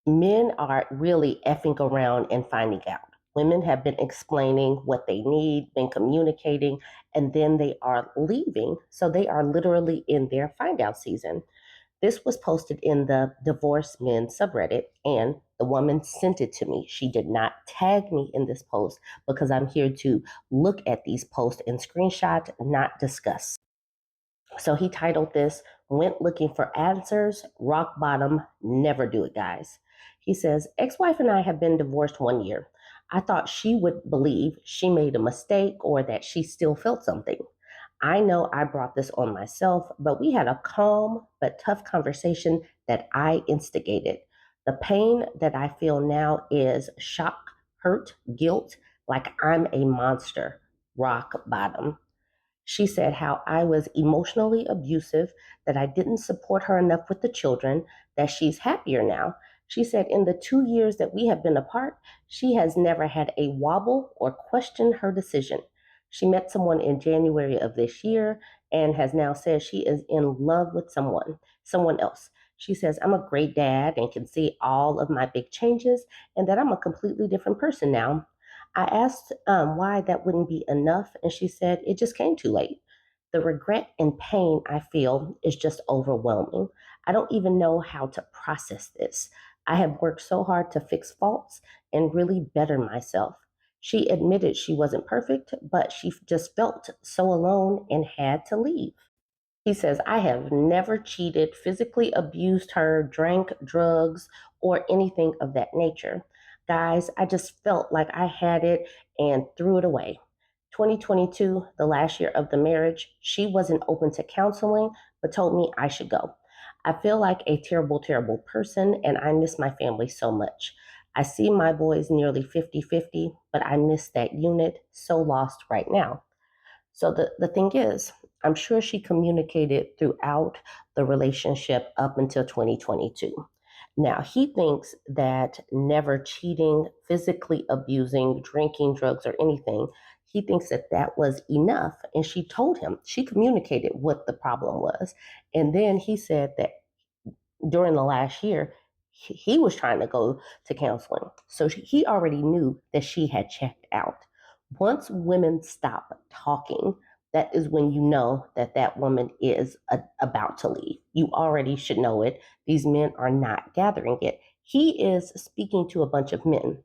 Men are really effing around and finding out. Women have been explaining what they need, been communicating, and then they are leaving. So they are literally in their find out season. This was posted in the Divorced Men subreddit, and the woman sent it to me. She did not tag me in this post because I'm here to look at these posts and screenshot, not discuss. So he titled this, Went Looking for Answers, Rock Bottom, Never Do It, Guys. He says, Ex-wife and I have been divorced 1 year. I thought she would believe she made a mistake or that she still felt something. I know I brought this on myself, but we had a calm but tough conversation that I instigated. The pain that I feel now is shock, hurt, guilt, like I'm a monster. Rock bottom. She said how I was emotionally abusive, that I didn't support her enough with the children, that she's happier now. She said in the 2 years that we have been apart, she has never had a wobble or questioned her decision. She met someone in January of this year and has now said she is in love with someone else. She says, I'm a great dad and can see all of my big changes and that I'm a completely different person now. I asked why that wouldn't be enough, and she said it just came too late. The regret and pain I feel is just overwhelming. I don't even know how to process this. I have worked so hard to fix faults and really better myself. She admitted she wasn't perfect, but she just felt so alone and had to leave. He says, I have never cheated, physically abused her, drank drugs, or anything of that nature. Guys, I just felt like I had it and threw it away. 2022, the last year of the marriage, she wasn't open to counseling, but told me I should go. I feel like a terrible, terrible person, and I miss my family so much. I see my boys nearly 50-50, but I miss that unit, so lost right now. So the thing is, I'm sure she communicated throughout the relationship up until 2022. Now, he thinks that never cheating, physically abusing, drinking drugs, or anything, he thinks that that was enough. And she told him, she communicated what the problem was. And then he said that during the last year, he was trying to go to counseling. So he already knew that she had checked out. Once women stop talking, that is when you know that that woman is about to leave. You already should know it. These men are not gathering it. He is speaking to a bunch of men.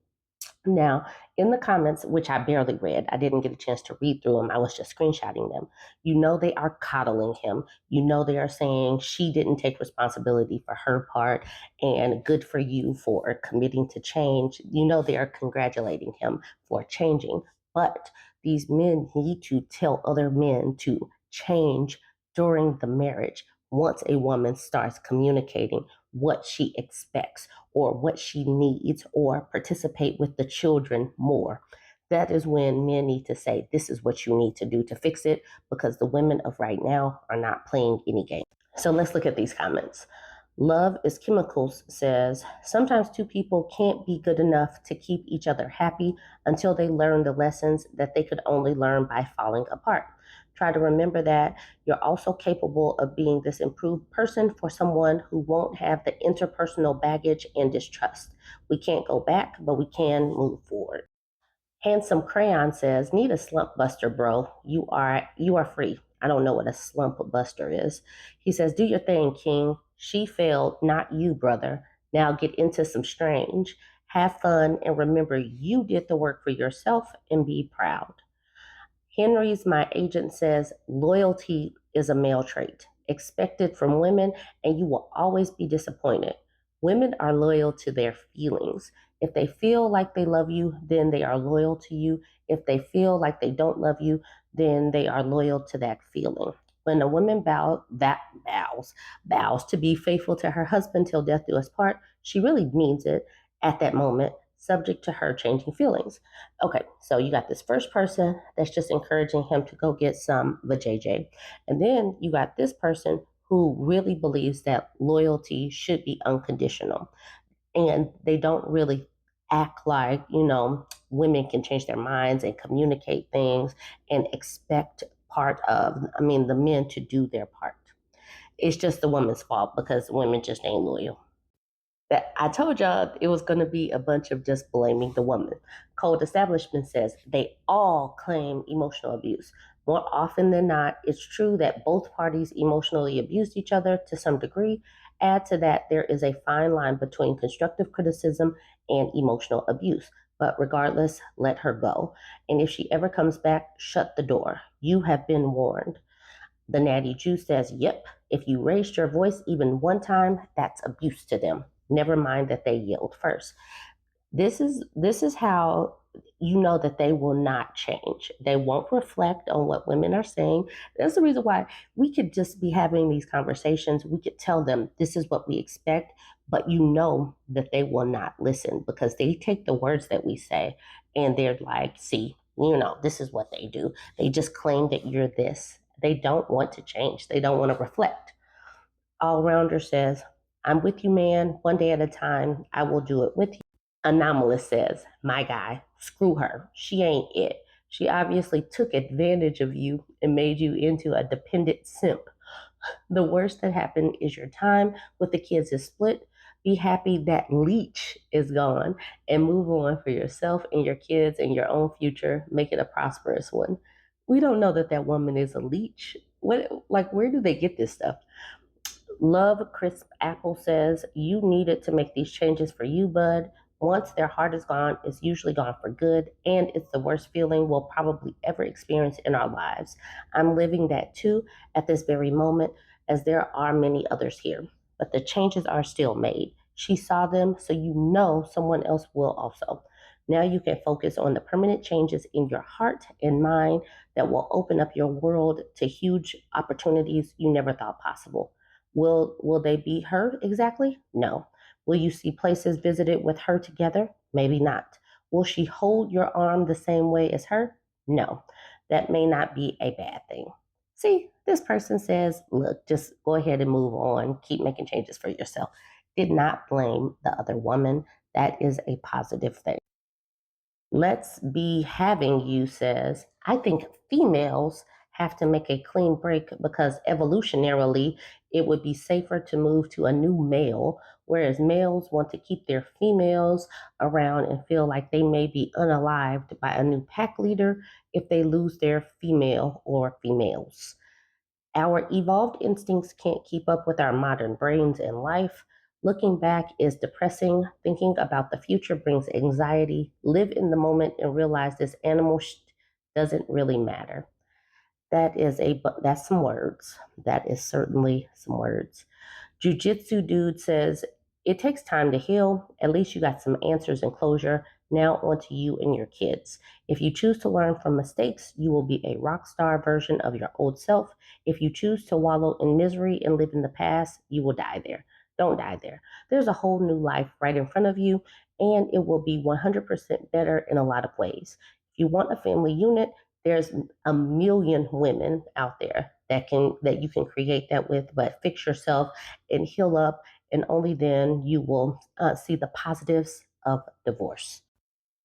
Now, in the comments, which I barely read, I didn't get a chance to read through them. I was just screenshotting them. You know, they are coddling him. You know, they are saying she didn't take responsibility for her part and good for you for committing to change. You know, they are congratulating him for changing. But these men need to tell other men to change during the marriage once a woman starts communicating what she expects or what she needs or participate with the children more. That is when men need to say, this is what you need to do to fix it because the women of right now are not playing any game. So let's look at these comments. Love is Chemicals says, sometimes two people can't be good enough to keep each other happy until they learn the lessons that they could only learn by falling apart. Try to remember that you're also capable of being this improved person for someone who won't have the interpersonal baggage and distrust. We can't go back, but we can move forward. Handsome Crayon says, need a slump buster, bro. You are free. I don't know what a slump buster is. He says, do your thing, King. She failed, not you, brother. Now get into some strange. Have fun and remember you did the work for yourself and be proud. Henry's My Agent says loyalty is a male trait, expected from women, and you will always be disappointed. Women are loyal to their feelings. If they feel like they love you, then they are loyal to you. If they feel like they don't love you, then they are loyal to that feeling. When a woman vows to be faithful to her husband till death do us part, she really means it at that moment, subject to her changing feelings. Okay, so you got this first person that's just encouraging him to go get some vajayjay. And then you got this person who really believes that loyalty should be unconditional. And they don't really act like, women can change their minds and communicate things and expect the men to do their part. It's just the woman's fault because women just ain't loyal. That I told y'all it was going to be a bunch of just blaming the woman. Cold Establishment says they all claim emotional abuse. More often than not, it's true that both parties emotionally abused each other to some degree. Add to that, there is a fine line between constructive criticism and emotional abuse. But regardless, let her go. And if she ever comes back, shut the door. You have been warned. The Natty Jew says, yep, if you raised your voice even one time, that's abuse to them. Never mind that they yelled first. This is how you know that they will not change. They won't reflect on what women are saying. That's the reason why we could just be having these conversations. We could tell them this is what we expect, but you know that they will not listen because they take the words that we say and they're like, see, this is what they do. They just claim that you're this. They don't want to change. They don't want to reflect. All Rounder says, I'm with you, man. One day at a time. I will do it with you. Anomalous says, my guy, screw her. She ain't it. She obviously took advantage of you and made you into a dependent simp. The worst that happened is your time with the kids is split. Be happy that leech is gone and move on for yourself and your kids and your own future. Make it a prosperous one. We don't know that that woman is a leech. Where do they get this stuff? Love Crisp Apple says, you needed to make these changes for you, bud. Once their heart is gone, it's usually gone for good, and it's the worst feeling we'll probably ever experience in our lives. I'm living that too at this very moment, as there are many others here. But the changes are still made. She saw them, so you know someone else will also. Now you can focus on the permanent changes in your heart and mind that will open up your world to huge opportunities you never thought possible. Will they be her exactly? No. Will you see places visited with her together? Maybe not. Will she hold your arm the same way as her? No. That may not be a bad thing. See, this person says, look, just go ahead and move on. Keep making changes for yourself. Did not blame the other woman. That is a positive thing. Let's Be Having You says, I think females have to make a clean break because evolutionarily it would be safer to move to a new male, whereas males want to keep their females around and feel like they may be unalived by a new pack leader if they lose their female or females. Our evolved instincts can't keep up with our modern brains and life. Looking back is depressing. Thinking about the future brings anxiety. Live in the moment and realize this animal doesn't really matter. That's some words. That is certainly some words. Jiu-Jitsu dude says, it takes time to heal. At least you got some answers and closure. Now on to you and your kids. If you choose to learn from mistakes, you will be a rock star version of your old self. If you choose to wallow in misery and live in the past, you will die there. Don't die there. There's a whole new life right in front of you, and it will be 100% better in a lot of ways. If you want a family unit, there's a million women out there that you can create that with, but fix yourself and heal up, and only then you will see the positives of divorce.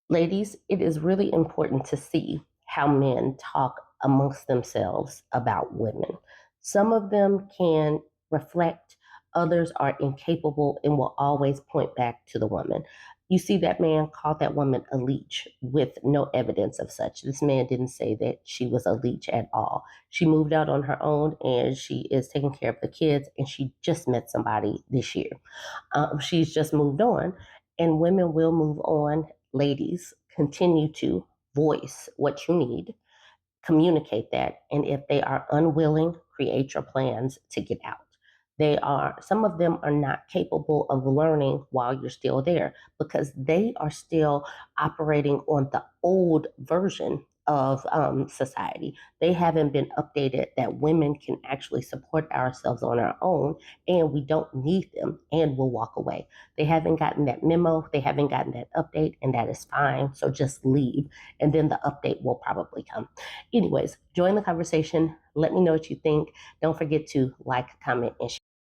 Ladies, it is really important to see how men talk amongst themselves about women. Some of them can reflect, others are incapable and will always point back to the woman. You see, that man called that woman a leech with no evidence of such. This man didn't say that she was a leech at all. She moved out on her own and she is taking care of the kids, and she just met somebody this year. She's just moved on, and women will move on. Ladies, continue to voice what you need, communicate that, and if they are unwilling, create your plans to get out. Some of them are not capable of learning while you're still there because they are still operating on the old version of society. They haven't been updated that women can actually support ourselves on our own and we don't need them and we'll walk away. They haven't gotten that memo, they haven't gotten that update, and that is fine. So just leave, and then the update will probably come. Anyways, join the conversation. Let me know what you think. Don't forget to like, comment, and share.